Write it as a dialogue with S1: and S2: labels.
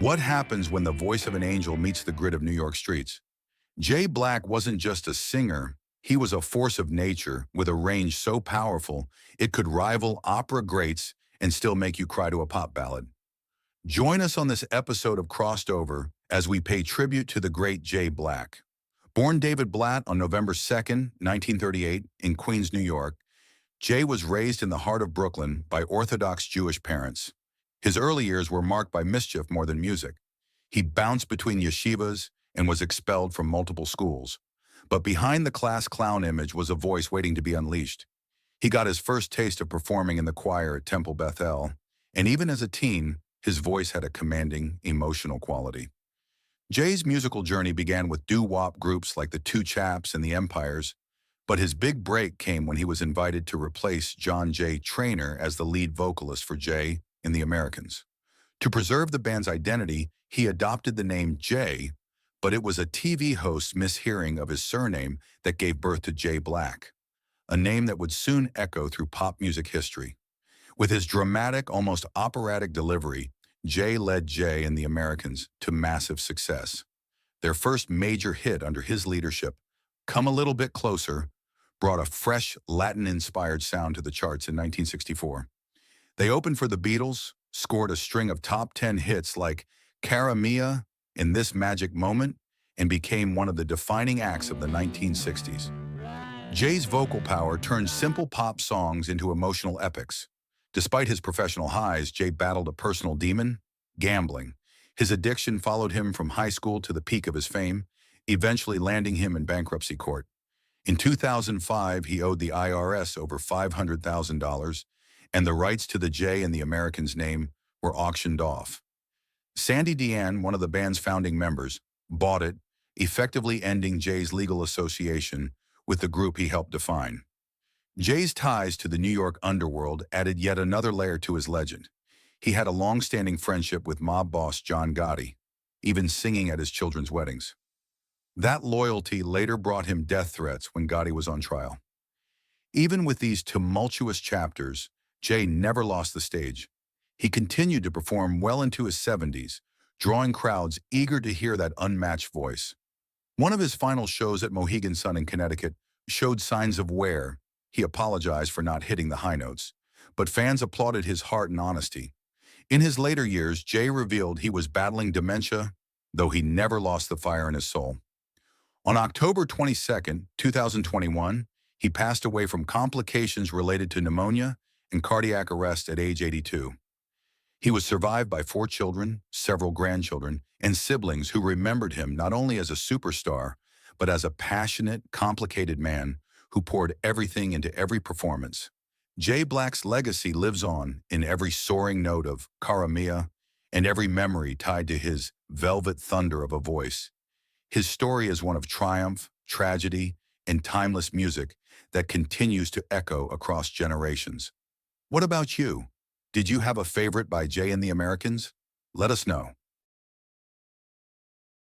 S1: What happens when the voice of an angel meets the grit of New York streets? Jay Black wasn't just a singer, he was a force of nature with a range so powerful it could rival opera greats and still make you cry to a pop ballad. Join us on this episode of Crossed Over as we pay tribute to the great Jay Black. Born David Blatt on November 2nd, 1938, in Queens, New York, Jay was raised in the heart of Brooklyn by Orthodox Jewish parents. His early years were marked by mischief more than music. He bounced between yeshivas and was expelled from multiple schools. But behind the class clown image was a voice waiting to be unleashed. He got his first taste of performing in the choir at Temple Bethel, and even as a teen, his voice had a commanding, emotional quality. Jay's musical journey began with doo-wop groups like the Two Chaps and the Empires, but his big break came when he was invited to replace John J. Trainer as the lead vocalist for Jay and the Americans. To preserve the band's identity, he adopted the name Jay, but it was a TV host's mishearing of his surname that gave birth to Jay Black, a name that would soon echo through pop music history. With his dramatic, almost operatic delivery, Jay led Jay and the Americans to massive success. Their first major hit under his leadership, Come a Little Bit Closer, brought a fresh Latin-inspired sound to the charts in 1964. They opened for the Beatles, scored a string of top 10 hits like Cara Mia, In This Magic Moment, and became one of the defining acts of the 1960s. Jay's vocal power turned simple pop songs into emotional epics. Despite his professional highs, Jay battled a personal demon, gambling. His addiction followed him from high school to the peak of his fame, eventually landing him in bankruptcy court. In 2005, he owed the IRS over $500,000, and the rights to the Jay and the Americans name were auctioned off. Sandy Deane, one of the band's founding members, bought it, effectively ending Jay's legal association with the group he helped define. Jay's ties to the New York underworld added yet another layer to his legend. He had a long-standing friendship with mob boss John Gotti, even singing at his children's weddings. That loyalty later brought him death threats when Gotti was on trial. Even with these tumultuous chapters, Jay never lost the stage. He continued to perform well into his 70s, drawing crowds eager to hear that unmatched voice. One of his final shows at Mohegan Sun in Connecticut showed signs of wear. He apologized for not hitting the high notes, but fans applauded his heart and honesty. In his later years, Jay revealed he was battling dementia, though he never lost the fire in his soul. On October 22nd, 2021, he passed away from complications related to pneumonia and cardiac arrest at age 82. He was survived by 4 children, several grandchildren, and siblings who remembered him not only as a superstar, but as a passionate, complicated man who poured everything into every performance. Jay Black's legacy lives on in every soaring note of Cara Mia and every memory tied to his velvet thunder of a voice. His story is one of triumph, tragedy, and timeless music that continues to echo across generations. What about you? Did you have a favorite by Jay and the Americans? Let us know.